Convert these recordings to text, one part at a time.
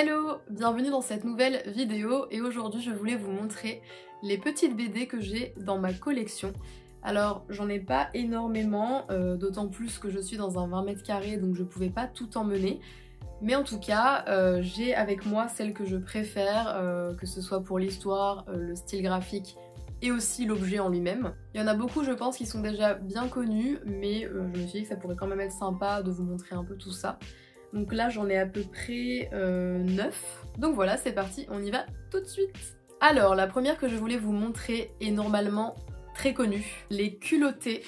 Hello, bienvenue dans cette nouvelle vidéo et aujourd'hui je voulais vous montrer les petites BD que j'ai dans ma collection. Alors j'en ai pas énormément, d'autant plus que je suis dans un 20 mètres carrés donc je pouvais pas tout emmener. Mais en tout cas, j'ai avec moi celles que je préfère, que ce soit pour l'histoire, le style graphique et aussi l'objet en lui-même. Il y en a beaucoup je pense qui sont déjà bien connus, mais je me suis dit que ça pourrait quand même être sympa de vous montrer un peu tout ça. Donc là j'en ai à peu près 9. Donc voilà, c'est parti, on y va tout de suite. Alors la première que je voulais vous montrer est normalement très connue, Les Culottés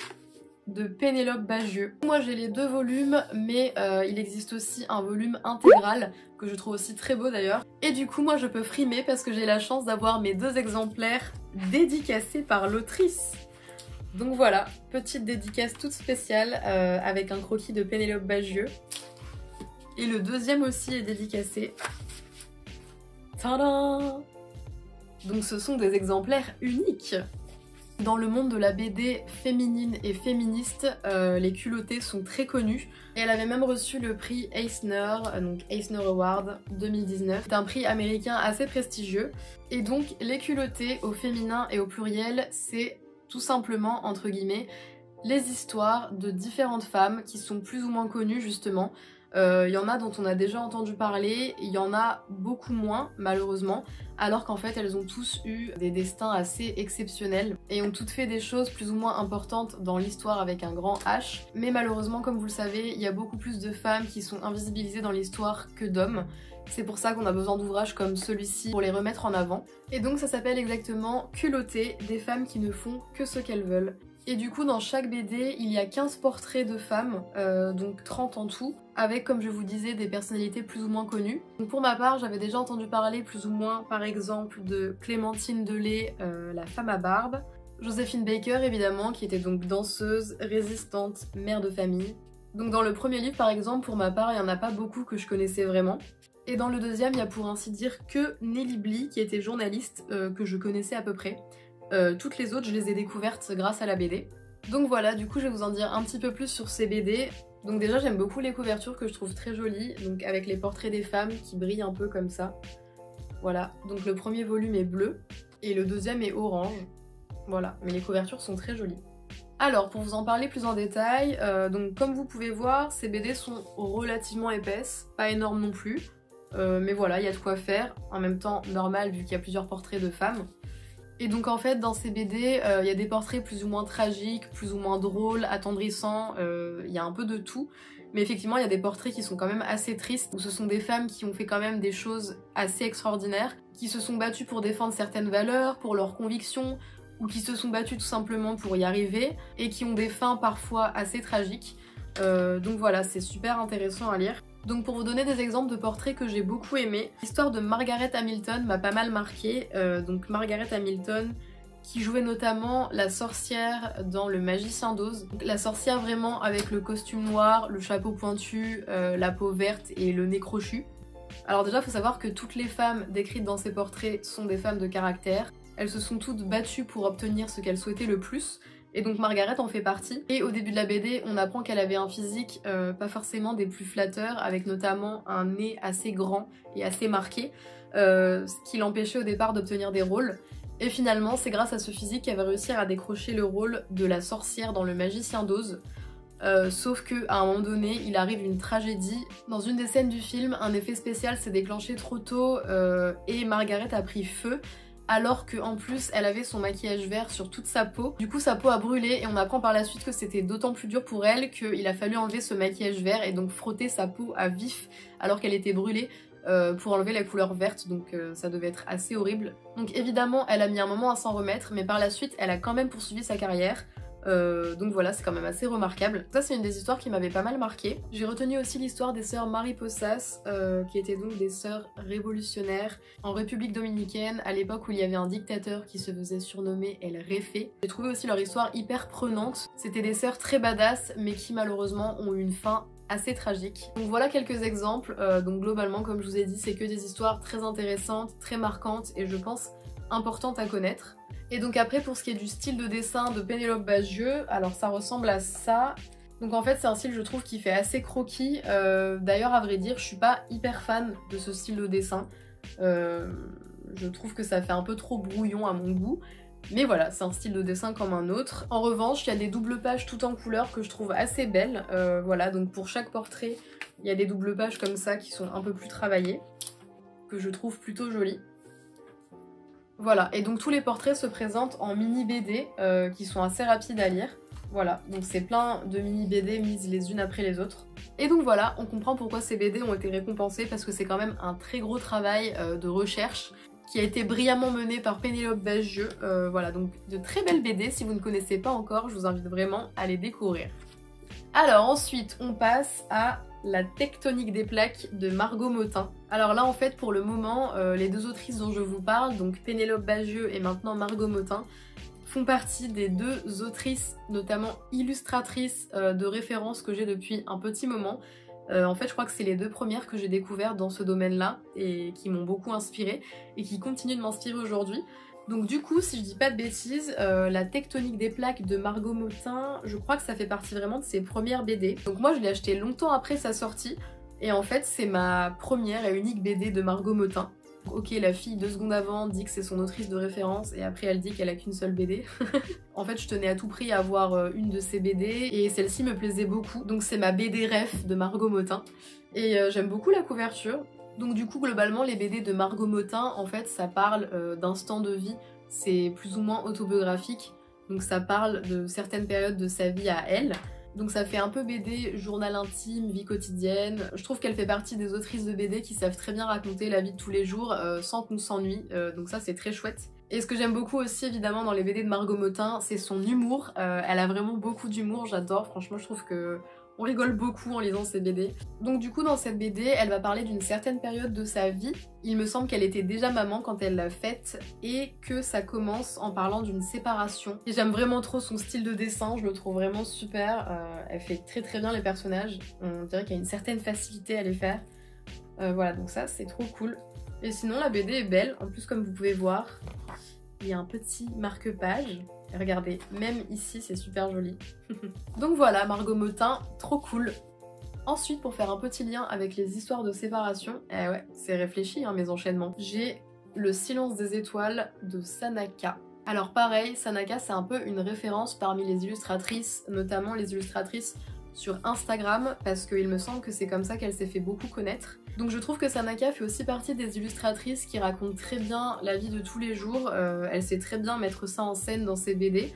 de Pénélope Bagieux. Moi j'ai les deux volumes, mais il existe aussi un volume intégral que je trouve aussi très beau d'ailleurs. Et du coup moi je peux frimer parce que j'ai la chance d'avoir mes deux exemplaires dédicacés par l'autrice. Donc voilà, petite dédicace toute spéciale avec un croquis de Pénélope Bagieux. Et le deuxième aussi est dédicacé. Tadam! Donc ce sont des exemplaires uniques. Dans le monde de la BD féminine et féministe, les culottés sont très connus. Et elle avait même reçu le prix Eisner, donc Eisner Award 2019. C'est un prix américain assez prestigieux. Et donc les culottés au féminin et au pluriel, c'est tout simplement, entre guillemets, les histoires de différentes femmes qui sont plus ou moins connues justement. Il y en a dont on a déjà entendu parler, il y en a beaucoup moins malheureusement, alors qu'en fait elles ont tous eu des destins assez exceptionnels et ont toutes fait des choses plus ou moins importantes dans l'histoire avec un grand H. Mais malheureusement, comme vous le savez, il y a beaucoup plus de femmes qui sont invisibilisées dans l'histoire que d'hommes. C'est pour ça qu'on a besoin d'ouvrages comme celui-ci pour les remettre en avant. Et donc ça s'appelle exactement Culottées, des femmes qui ne font que ce qu'elles veulent. Et du coup dans chaque BD il y a 15 portraits de femmes, donc 30 en tout, avec comme je vous disais des personnalités plus ou moins connues. Donc pour ma part j'avais déjà entendu parler plus ou moins par exemple de Clémentine Delay, la femme à barbe, Joséphine Baker évidemment qui était donc danseuse, résistante, mère de famille. Donc dans le premier livre par exemple pour ma part il n'y en a pas beaucoup que je connaissais vraiment. Et dans le deuxième il y a pour ainsi dire que Nelly Bly qui était journaliste, que je connaissais à peu près. Toutes les autres je les ai découvertes grâce à la BD. Donc voilà, du coup je vais vous en dire un petit peu plus sur ces BD. Donc déjà j'aime beaucoup les couvertures que je trouve très jolies, donc avec les portraits des femmes qui brillent un peu comme ça. Voilà, donc le premier volume est bleu et le deuxième est orange. Voilà, mais les couvertures sont très jolies. Alors pour vous en parler plus en détail, donc comme vous pouvez voir, ces BD sont relativement épaisses, pas énormes non plus. Mais voilà, il y a de quoi faire, en même temps normal vu qu'il y a plusieurs portraits de femmes. Et donc en fait dans ces BD, il y a des portraits plus ou moins tragiques, plus ou moins drôles, attendrissants, il y a un peu de tout. Mais effectivement il y a des portraits qui sont quand même assez tristes, où ce sont des femmes qui ont fait quand même des choses assez extraordinaires, qui se sont battues pour défendre certaines valeurs, pour leurs convictions, ou qui se sont battues tout simplement pour y arriver, et qui ont des fins parfois assez tragiques. Donc voilà, c'est super intéressant à lire. Donc pour vous donner des exemples de portraits que j'ai beaucoup aimés, l'histoire de Margaret Hamilton m'a pas mal marqué. Donc Margaret Hamilton qui jouait notamment la sorcière dans Le Magicien d'Oz. La sorcière vraiment avec le costume noir, le chapeau pointu, la peau verte et le nez crochu. Alors déjà il faut savoir que toutes les femmes décrites dans ces portraits sont des femmes de caractère. Elles se sont toutes battues pour obtenir ce qu'elles souhaitaient le plus. Et donc Margaret en fait partie. Et au début de la BD, on apprend qu'elle avait un physique pas forcément des plus flatteurs, avec notamment un nez assez grand et assez marqué, ce qui l'empêchait au départ d'obtenir des rôles. Et finalement, c'est grâce à ce physique qu'elle va réussir à décrocher le rôle de la sorcière dans Le Magicien d'Oz. Sauf qu'à un moment donné, il arrive une tragédie. Dans une des scènes du film, un effet spécial s'est déclenché trop tôt et Margaret a pris feu. Alors qu'en plus elle avait son maquillage vert sur toute sa peau. Du coup sa peau a brûlé et on apprend par la suite que c'était d'autant plus dur pour elle qu'il a fallu enlever ce maquillage vert et donc frotter sa peau à vif alors qu'elle était brûlée pour enlever la couleur verte, donc ça devait être assez horrible. Donc évidemment elle a mis un moment à s'en remettre, mais par la suite elle a quand même poursuivi sa carrière. Donc voilà, c'est quand même assez remarquable. Ça c'est une des histoires qui m'avait pas mal marqué. J'ai retenu aussi l'histoire des sœurs Mariposas, qui étaient donc des sœurs révolutionnaires en République dominicaine, à l'époque où il y avait un dictateur qui se faisait surnommer El Jefe. J'ai trouvé aussi leur histoire hyper prenante. C'était des sœurs très badass, mais qui malheureusement ont eu une fin assez tragique. Donc voilà quelques exemples. Donc globalement, comme je vous ai dit, c'est que des histoires très intéressantes, très marquantes et je pense importantes à connaître. Et donc après pour ce qui est du style de dessin de Pénélope Bagieux, alors ça ressemble à ça. Donc en fait c'est un style je trouve qui fait assez croquis, d'ailleurs à vrai dire je suis pas hyper fan de ce style de dessin, je trouve que ça fait un peu trop brouillon à mon goût, mais voilà c'est un style de dessin comme un autre. En revanche il y a des doubles pages tout en couleur que je trouve assez belles, voilà donc pour chaque portrait il y a des doubles pages comme ça qui sont un peu plus travaillées, que je trouve plutôt jolies. Voilà, et donc tous les portraits se présentent en mini BD qui sont assez rapides à lire. Voilà, donc c'est plein de mini BD mises les unes après les autres. Et donc voilà, on comprend pourquoi ces BD ont été récompensées, parce que c'est quand même un très gros travail de recherche qui a été brillamment mené par Pénélope Bagieux. Voilà, donc de très belles BD, si vous ne connaissez pas encore, je vous invite vraiment à les découvrir. Alors ensuite, on passe à La tectonique des plaques de Margot Motin. Alors là en fait pour le moment, les deux autrices dont je vous parle, donc Pénélope Bagieux et maintenant Margot Motin, font partie des deux autrices, notamment illustratrices de référence que j'ai depuis un petit moment. En fait je crois que c'est les deux premières que j'ai découvertes dans ce domaine-là et qui m'ont beaucoup inspirée et qui continuent de m'inspirer aujourd'hui. Donc du coup, si je dis pas de bêtises, La tectonique des plaques de Margot Motin, je crois que ça fait partie vraiment de ses premières BD. Donc moi je l'ai acheté longtemps après sa sortie, et en fait c'est ma première et unique BD de Margot Motin. Ok, la fille 2 secondes avant dit que c'est son autrice de référence et après elle dit qu'elle a qu'une seule BD. En fait je tenais à tout prix à avoir une de ses BD et celle-ci me plaisait beaucoup. Donc c'est ma BD ref de Margot Motin. Et j'aime beaucoup la couverture. Donc du coup globalement les BD de Margot Motin en fait ça parle d'instants de vie, c'est plus ou moins autobiographique. Donc ça parle de certaines périodes de sa vie à elle. Donc ça fait un peu BD, journal intime, vie quotidienne. Je trouve qu'elle fait partie des autrices de BD qui savent très bien raconter la vie de tous les jours sans qu'on s'ennuie, donc ça c'est très chouette. Et ce que j'aime beaucoup aussi évidemment dans les BD de Margot Motin, c'est son humour. Elle a vraiment beaucoup d'humour, j'adore, franchement je trouve que on rigole beaucoup en lisant ses BD. Donc du coup dans cette BD, elle va parler d'une certaine période de sa vie. Il me semble qu'elle était déjà maman quand elle l'a faite et que ça commence en parlant d'une séparation. Et j'aime vraiment trop son style de dessin, je le trouve vraiment super. Elle fait très très bien les personnages, on dirait qu'il y a une certaine facilité à les faire. Voilà donc ça c'est trop cool. Et sinon la BD est belle, en plus comme vous pouvez voir, il y a un petit marque-page. Regardez, même ici c'est super joli. Donc voilà, Margot Motin, trop cool. Ensuite, pour faire un petit lien avec les histoires de séparation, eh ouais, c'est réfléchi hein, mes enchaînements. J'ai Le silence des étoiles de Sanaka. Alors pareil, Sanaka c'est un peu une référence parmi les illustratrices, notamment les illustratrices sur Instagram, parce qu'il me semble que c'est comme ça qu'elle s'est fait beaucoup connaître. Donc je trouve que Sanaka fait aussi partie des illustratrices qui racontent très bien la vie de tous les jours, elle sait très bien mettre ça en scène dans ses BD.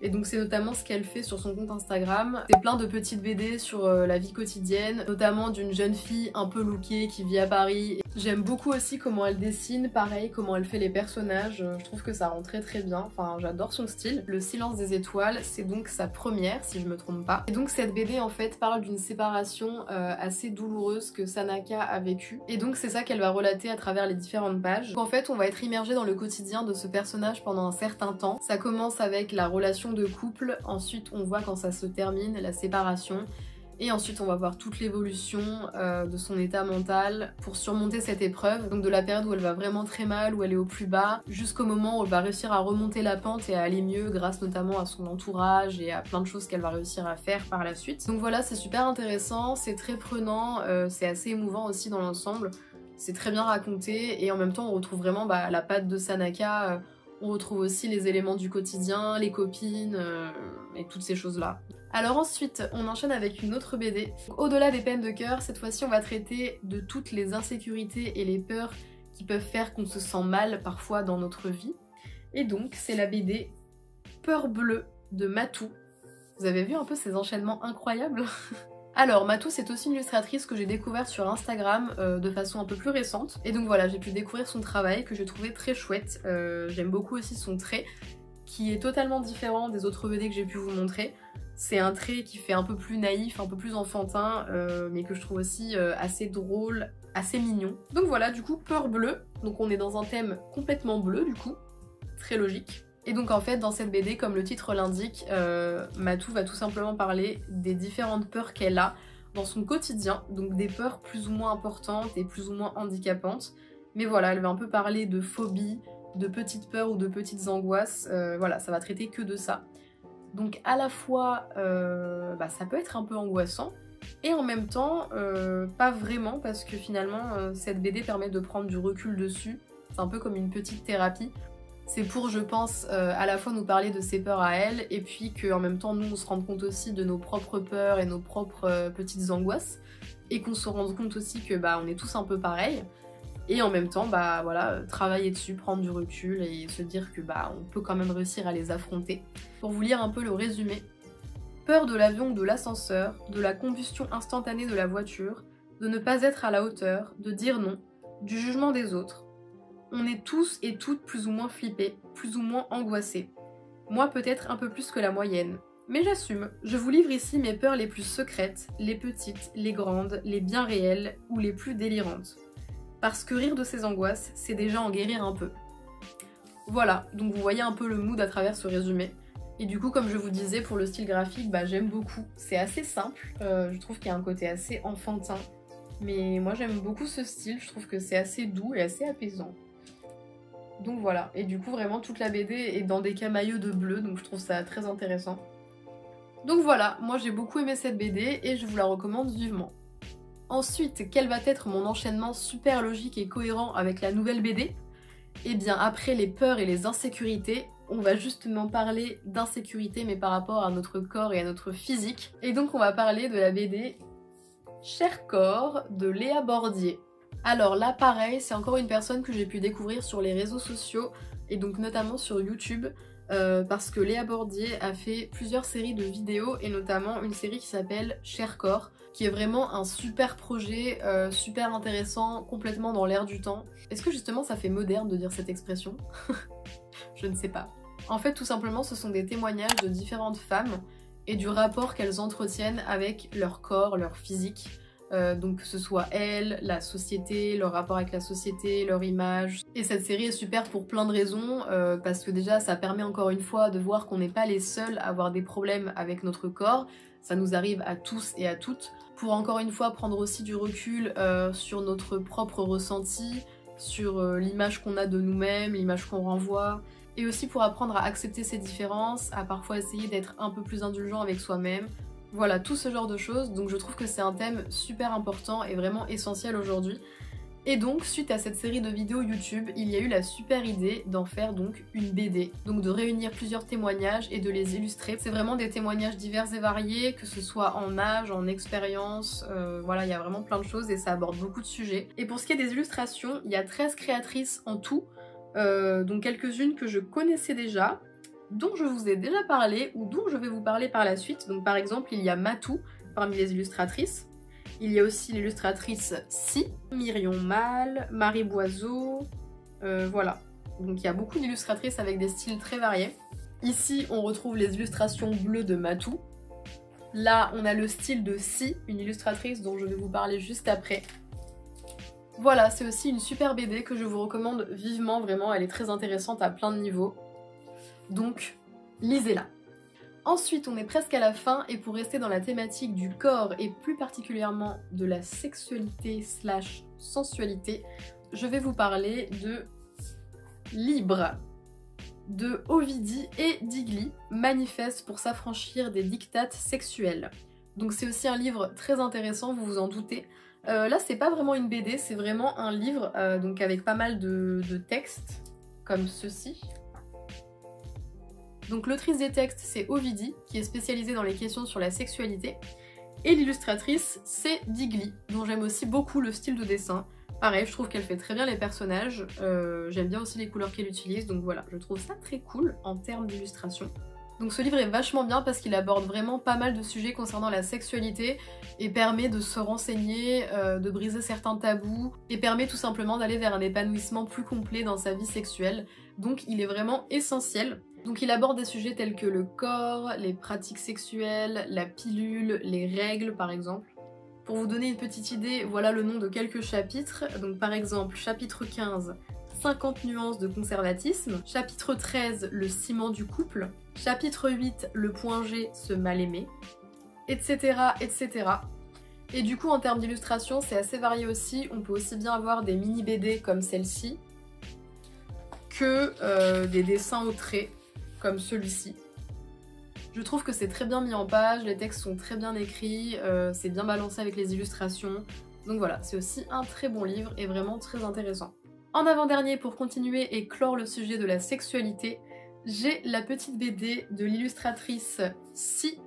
Et donc c'est notamment ce qu'elle fait sur son compte Instagram. C'est plein de petites BD sur la vie quotidienne, notamment d'une jeune fille un peu lookée qui vit à Paris. J'aime beaucoup aussi comment elle dessine, pareil, comment elle fait les personnages, je trouve que ça rend très très bien, enfin j'adore son style. Le silence des étoiles, c'est donc sa première, si je me trompe pas. Et donc cette BD en fait parle d'une séparation assez douloureuse que Sanaka a vécue. Et donc c'est ça qu'elle va relater à travers les différentes pages. Donc en fait on va être immergé dans le quotidien de ce personnage pendant un certain temps. Ça commence avec la relation de couple, ensuite on voit quand ça se termine, la séparation, et ensuite on va voir toute l'évolution de son état mental pour surmonter cette épreuve, donc de la période où elle va vraiment très mal, où elle est au plus bas, jusqu'au moment où elle va réussir à remonter la pente et à aller mieux grâce notamment à son entourage et à plein de choses qu'elle va réussir à faire par la suite. Donc voilà, c'est super intéressant, c'est très prenant, c'est assez émouvant aussi dans l'ensemble, c'est très bien raconté et en même temps on retrouve vraiment la patte de Sanaka. On retrouve aussi les éléments du quotidien, les copines et toutes ces choses-là. Alors ensuite, on enchaîne avec une autre BD. Au-delà des peines de cœur, cette fois-ci on va traiter de toutes les insécurités et les peurs qui peuvent faire qu'on se sent mal parfois dans notre vie. Et donc c'est la BD Peur bleue de Matou. Vous avez vu un peu ces enchaînements incroyables? Alors Matou c'est aussi une illustratrice que j'ai découverte sur Instagram de façon un peu plus récente, et donc voilà j'ai pu découvrir son travail que j'ai trouvé très chouette. J'aime beaucoup aussi son trait qui est totalement différent des autres BD que j'ai pu vous montrer. C'est un trait qui fait un peu plus naïf, un peu plus enfantin, mais que je trouve aussi assez drôle, assez mignon. Donc voilà, du coup Peur bleue, donc on est dans un thème complètement bleu du coup, très logique. Et donc en fait dans cette BD, comme le titre l'indique, Matou va tout simplement parler des différentes peurs qu'elle a dans son quotidien, donc des peurs plus ou moins importantes et plus ou moins handicapantes. Mais voilà, elle va un peu parler de phobies, de petites peurs ou de petites angoisses, voilà, ça va traiter que de ça. Donc à la fois, ça peut être un peu angoissant, et en même temps, pas vraiment, parce que finalement, cette BD permet de prendre du recul dessus. C'est un peu comme une petite thérapie. C'est pour, je pense, à la fois nous parler de ses peurs à elle, et puis qu'en même temps, nous, on se rende compte aussi de nos propres peurs et nos propres petites angoisses, et qu'on se rende compte aussi que on est tous un peu pareils. Et en même temps, voilà, travailler dessus, prendre du recul et se dire que on peut quand même réussir à les affronter. Pour vous lire un peu le résumé. Peur de l'avion ou de l'ascenseur, de la combustion instantanée de la voiture, de ne pas être à la hauteur, de dire non, du jugement des autres. On est tous et toutes plus ou moins flippés, plus ou moins angoissés. Moi peut-être un peu plus que la moyenne. Mais j'assume, je vous livre ici mes peurs les plus secrètes, les petites, les grandes, les bien réelles ou les plus délirantes. Parce que rire de ses angoisses, c'est déjà en guérir un peu. Voilà, donc vous voyez un peu le mood à travers ce résumé. Et du coup, comme je vous disais, pour le style graphique, j'aime beaucoup. C'est assez simple, je trouve qu'il y a un côté assez enfantin. Mais moi j'aime beaucoup ce style, je trouve que c'est assez doux et assez apaisant. Donc voilà, et du coup vraiment toute la BD est dans des camaïeux de bleu, donc je trouve ça très intéressant. Donc voilà, moi j'ai beaucoup aimé cette BD et je vous la recommande vivement. Ensuite, quel va être mon enchaînement super logique et cohérent avec la nouvelle BD? Eh bien, après les peurs et les insécurités, on va justement parler d'insécurité, mais par rapport à notre corps et à notre physique. Et donc, on va parler de la BD Cher corps de Léa Bordier. Alors là, pareil, c'est encore une personne que j'ai pu découvrir sur les réseaux sociaux, et donc notamment sur YouTube, parce que Léa Bordier a fait plusieurs séries de vidéos, et notamment une série qui s'appelle Cher corps, qui est vraiment un super projet, super intéressant, complètement dans l'air du temps. Est-ce que justement ça fait moderne de dire cette expression? Je ne sais pas. En fait, tout simplement, ce sont des témoignages de différentes femmes et du rapport qu'elles entretiennent avec leur corps, leur physique. Donc que ce soit elles, la société, leur rapport avec la société, leur image. Et cette série est super pour plein de raisons, parce que déjà ça permet encore une fois de voir qu'on n'est pas les seuls à avoir des problèmes avec notre corps. Ça nous arrive à tous et à toutes, pour encore une fois prendre aussi du recul sur notre propre ressenti, sur l'image qu'on a de nous-mêmes, l'image qu'on renvoie, et aussi pour apprendre à accepter ces différences, à parfois essayer d'être un peu plus indulgent avec soi-même. Voilà, tout ce genre de choses, donc je trouve que c'est un thème super important et vraiment essentiel aujourd'hui. Et donc, suite à cette série de vidéos YouTube, il y a eu la super idée d'en faire donc une BD. Donc de réunir plusieurs témoignages et de les illustrer. C'est vraiment des témoignages divers et variés, que ce soit en âge, en expérience, voilà, il y a vraiment plein de choses et ça aborde beaucoup de sujets. Et pour ce qui est des illustrations, il y a 13 créatrices en tout, donc quelques-unes que je connaissais déjà, dont je vous ai déjà parlé ou dont je vais vous parler par la suite. Donc par exemple, il y a Matou parmi les illustratrices. Il y a aussi l'illustratrice Si, Myrion Mal, Marie Boiseau, voilà. Donc il y a beaucoup d'illustratrices avec des styles très variés. Ici, on retrouve les illustrations bleues de Matou. Là, on a le style de Si, une illustratrice dont je vais vous parler juste après. Voilà, c'est aussi une super BD que je vous recommande vivement, vraiment, elle est très intéressante à plein de niveaux. Donc, lisez-la. Ensuite, on est presque à la fin, et pour rester dans la thématique du corps et plus particulièrement de la sexualité / sensualité, je vais vous parler de Libre de Ovidie et Digli, manifeste pour s'affranchir des dictates sexuels. Donc c'est aussi un livre très intéressant, vous vous en doutez. Là, c'est pas vraiment une BD, c'est vraiment un livre donc avec pas mal de textes, comme ceci. Donc l'autrice des textes, c'est Ovidie, qui est spécialisée dans les questions sur la sexualité. Et l'illustratrice, c'est Digli, dont j'aime aussi beaucoup le style de dessin. Pareil, je trouve qu'elle fait très bien les personnages, j'aime bien aussi les couleurs qu'elle utilise, donc voilà, je trouve ça très cool en termes d'illustration. Donc ce livre est vachement bien parce qu'il aborde vraiment pas mal de sujets concernant la sexualité et permet de se renseigner, de briser certains tabous et permet tout simplement d'aller vers un épanouissement plus complet dans sa vie sexuelle. Donc il est vraiment essentiel. Donc il aborde des sujets tels que le corps, les pratiques sexuelles, la pilule, les règles par exemple. Pour vous donner une petite idée, voilà le nom de quelques chapitres. Donc par exemple, chapitre 15, 50 nuances de conservatisme. Chapitre 13, le ciment du couple. Chapitre 8, le point G, se mal aimer. Etc. etc. Et du coup, en termes d'illustration, c'est assez varié aussi. On peut aussi bien avoir des mini BD comme celle-ci que des dessins au trait comme celui-ci. Je trouve que c'est très bien mis en page, les textes sont très bien écrits, c'est bien balancé avec les illustrations. Donc voilà, c'est aussi un très bon livre et vraiment très intéressant. En avant-dernier, pour continuer et clore le sujet de la sexualité, j'ai la petite BD de l'illustratrice Si,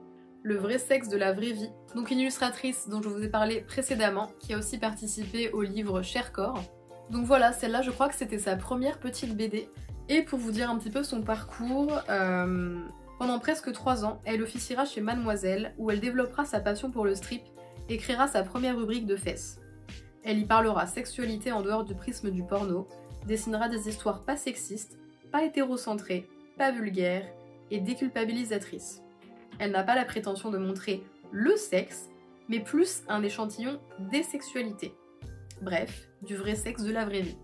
le vrai sexe de la vraie vie. Donc une illustratrice dont je vous ai parlé précédemment, qui a aussi participé au livre Cher Corps. Donc voilà, celle-là je crois que c'était sa première petite BD. Et pour vous dire un petit peu son parcours, pendant presque 3 ans, elle officiera chez Mademoiselle, où elle développera sa passion pour le strip et créera sa première rubrique de fesses. Elle y parlera sexualité en dehors du prisme du porno, dessinera des histoires pas sexistes, pas hétérocentrées, pas vulgaires et déculpabilisatrices. Elle n'a pas la prétention de montrer le sexe, mais plus un échantillon des sexualités. Bref, du vrai sexe de la vraie vie.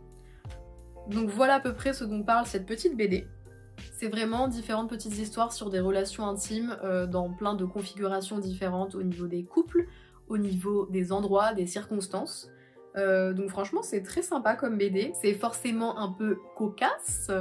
Donc voilà à peu près ce dont parle cette petite BD. C'est vraiment différentes petites histoires sur des relations intimes dans plein de configurations différentes au niveau des couples, au niveau des endroits, des circonstances. Donc franchement c'est très sympa comme BD. C'est forcément un peu cocasse,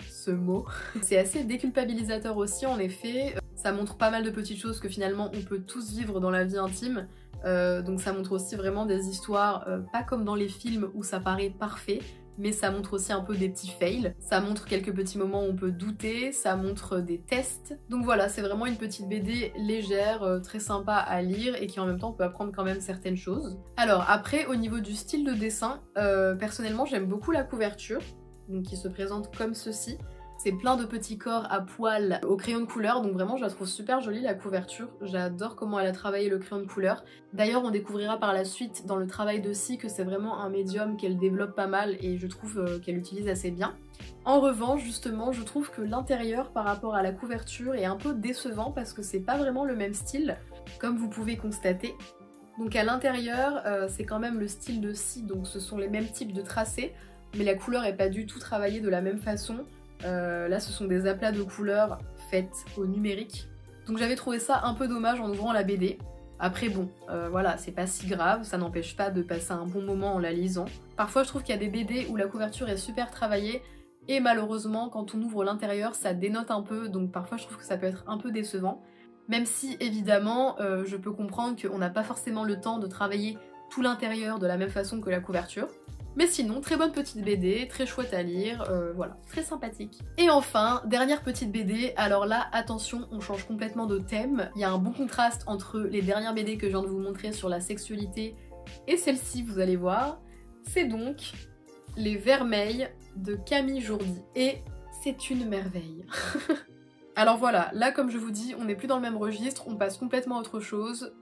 ce mot. C'est assez déculpabilisateur aussi en effet. Ça montre pas mal de petites choses que finalement on peut tous vivre dans la vie intime. Donc ça montre aussi vraiment des histoires pas comme dans les films où ça paraît parfait, mais ça montre aussi un peu des petits fails, ça montre quelques petits moments où on peut douter, ça montre des tests. Donc voilà, c'est vraiment une petite BD légère, très sympa à lire et qui en même temps peut apprendre quand même certaines choses. Alors après, au niveau du style de dessin, personnellement j'aime beaucoup la couverture, donc qui se présente comme ceci. C'est plein de petits corps à poil au crayon de couleur, donc vraiment je la trouve super jolie la couverture. J'adore comment elle a travaillé le crayon de couleur. D'ailleurs on découvrira par la suite dans le travail de Si que c'est vraiment un médium qu'elle développe pas mal et je trouve qu'elle utilise assez bien. En revanche justement je trouve que l'intérieur par rapport à la couverture est un peu décevant parce que c'est pas vraiment le même style, comme vous pouvez constater. Donc à l'intérieur c'est quand même le style de Si, donc ce sont les mêmes types de tracés, mais la couleur est pas du tout travaillée de la même façon. Là ce sont des aplats de couleurs faites au numérique. Donc j'avais trouvé ça un peu dommage en ouvrant la BD. Après bon, voilà, c'est pas si grave, ça n'empêche pas de passer un bon moment en la lisant. Parfois je trouve qu'il y a des BD où la couverture est super travaillée et malheureusement quand on ouvre l'intérieur ça dénote un peu, donc parfois je trouve que ça peut être un peu décevant. Même si évidemment je peux comprendre qu'on n'a pas forcément le temps de travailler tout l'intérieur de la même façon que la couverture. Mais sinon, très bonne petite BD, très chouette à lire, voilà, très sympathique. Et enfin, dernière petite BD, alors là, attention, on change complètement de thème. Il y a un bon contraste entre les dernières BD que je viens de vous montrer sur la sexualité et celle-ci, vous allez voir. C'est donc Les Vermeils de Camille Jourdi. Et c'est une merveille. Alors voilà, là comme je vous dis, on n'est plus dans le même registre, on passe complètement à autre chose.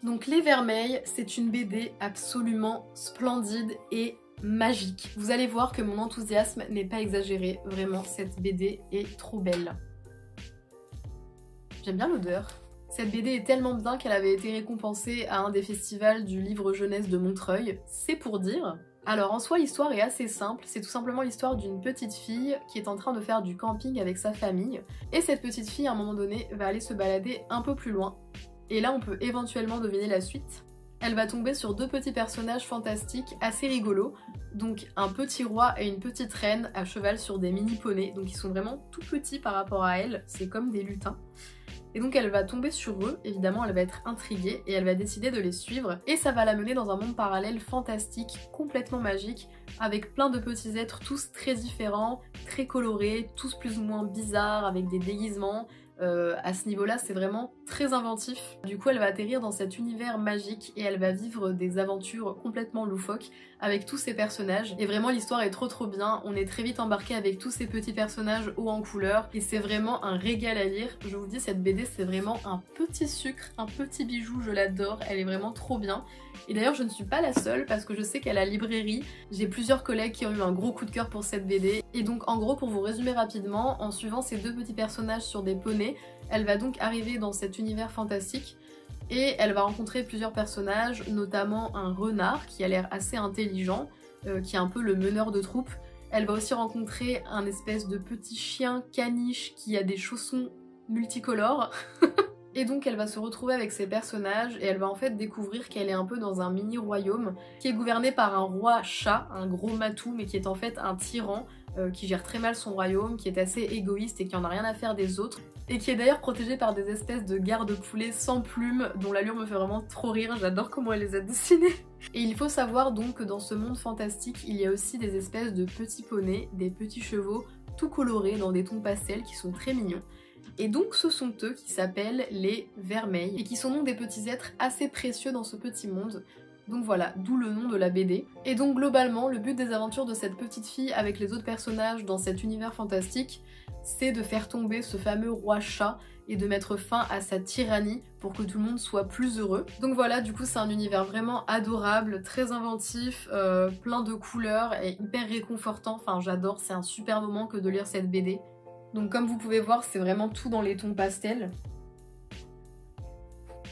Donc Les Vermeils, c'est une BD absolument splendide et magique. Vous allez voir que mon enthousiasme n'est pas exagéré, vraiment cette BD est trop belle. J'aime bien l'odeur. Cette BD est tellement bien qu'elle avait été récompensée à un des festivals du livre jeunesse de Montreuil, c'est pour dire. Alors en soi l'histoire est assez simple, c'est tout simplement l'histoire d'une petite fille qui est en train de faire du camping avec sa famille, et cette petite fille à un moment donné va aller se balader un peu plus loin. Et là on peut éventuellement deviner la suite. Elle va tomber sur 2 petits personnages fantastiques assez rigolos, donc un petit roi et une petite reine à cheval sur des mini poneys, donc ils sont vraiment tout petits par rapport à elle, c'est comme des lutins. Et donc elle va tomber sur eux, évidemment elle va être intriguée et elle va décider de les suivre, et ça va la mener dans un monde parallèle fantastique, complètement magique, avec plein de petits êtres tous très différents, très colorés, tous plus ou moins bizarres, avec des déguisements. À ce niveau-là, c'est vraiment très inventif. Du coup, elle va atterrir dans cet univers magique et elle va vivre des aventures complètement loufoques avec tous ces personnages. Et vraiment, l'histoire est trop bien. On est très vite embarqué avec tous ces petits personnages hauts en couleur et c'est vraiment un régal à lire. Je vous dis, cette BD, c'est vraiment un petit sucre, un petit bijou. Je l'adore. Elle est vraiment trop bien. Et d'ailleurs, je ne suis pas la seule parce que je sais qu'à la librairie, j'ai plusieurs collègues qui ont eu un gros coup de cœur pour cette BD. Et donc, en gros, pour vous résumer rapidement, en suivant ces 2 petits personnages sur des poneys, elle va donc arriver dans cet univers fantastique et elle va rencontrer plusieurs personnages, notamment un renard qui a l'air assez intelligent, qui est un peu le meneur de troupe. Elle va aussi rencontrer un espèce de petit chien caniche qui a des chaussons multicolores. Et donc elle va se retrouver avec ces personnages et elle va en fait découvrir qu'elle est un peu dans un mini royaume qui est gouverné par un roi chat, un gros matou, mais qui est en fait un tyran qui gère très mal son royaume, qui est assez égoïste et qui en a rien à faire des autres. et qui est d'ailleurs protégée par des espèces de garde-poulets sans plumes dont l'allure me fait vraiment trop rire, j'adore comment elle les a dessinés. Et il faut savoir donc que dans ce monde fantastique, il y a aussi des espèces de petits poneys, des petits chevaux tout colorés dans des tons pastels qui sont très mignons. Et donc ce sont eux qui s'appellent les vermeils et qui sont donc des petits êtres assez précieux dans ce petit monde. Donc voilà, d'où le nom de la BD. Et donc globalement, le but des aventures de cette petite fille avec les autres personnages dans cet univers fantastique, c'est de faire tomber ce fameux roi chat et de mettre fin à sa tyrannie pour que tout le monde soit plus heureux. Donc voilà, du coup c'est un univers vraiment adorable, très inventif, plein de couleurs et hyper réconfortant. Enfin j'adore, c'est un super moment que de lire cette BD. Donc comme vous pouvez voir, c'est vraiment tout dans les tons pastels.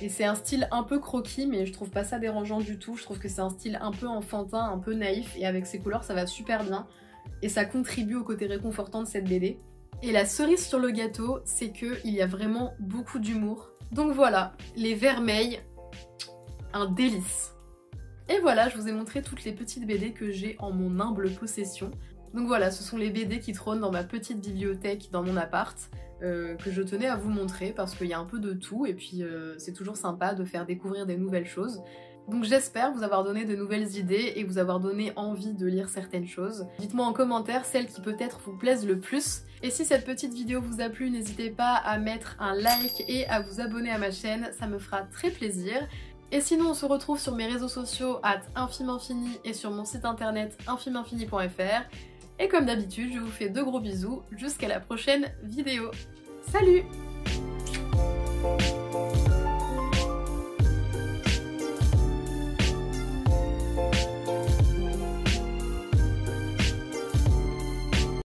Et c'est un style un peu croquis, mais je trouve pas ça dérangeant du tout. Je trouve que c'est un style un peu enfantin, un peu naïf, et avec ces couleurs ça va super bien. Et ça contribue au côté réconfortant de cette BD. Et la cerise sur le gâteau, c'est qu'il y a vraiment beaucoup d'humour. Donc voilà, les vermeils, un délice. Et voilà, je vous ai montré toutes les petites BD que j'ai en mon humble possession. Donc voilà, ce sont les BD qui trônent dans ma petite bibliothèque dans mon appart, que je tenais à vous montrer parce qu'il y a un peu de tout et puis c'est toujours sympa de faire découvrir des nouvelles choses. Donc j'espère vous avoir donné de nouvelles idées et vous avoir donné envie de lire certaines choses. Dites-moi en commentaire celles qui peut-être vous plaisent le plus. Et si cette petite vidéo vous a plu, n'hésitez pas à mettre un like et à vous abonner à ma chaîne, ça me fera très plaisir. Et sinon on se retrouve sur mes réseaux sociaux @infiminfini et sur mon site internet infiminfini.fr. Et comme d'habitude, je vous fais de gros bisous jusqu'à la prochaine vidéo. Salut!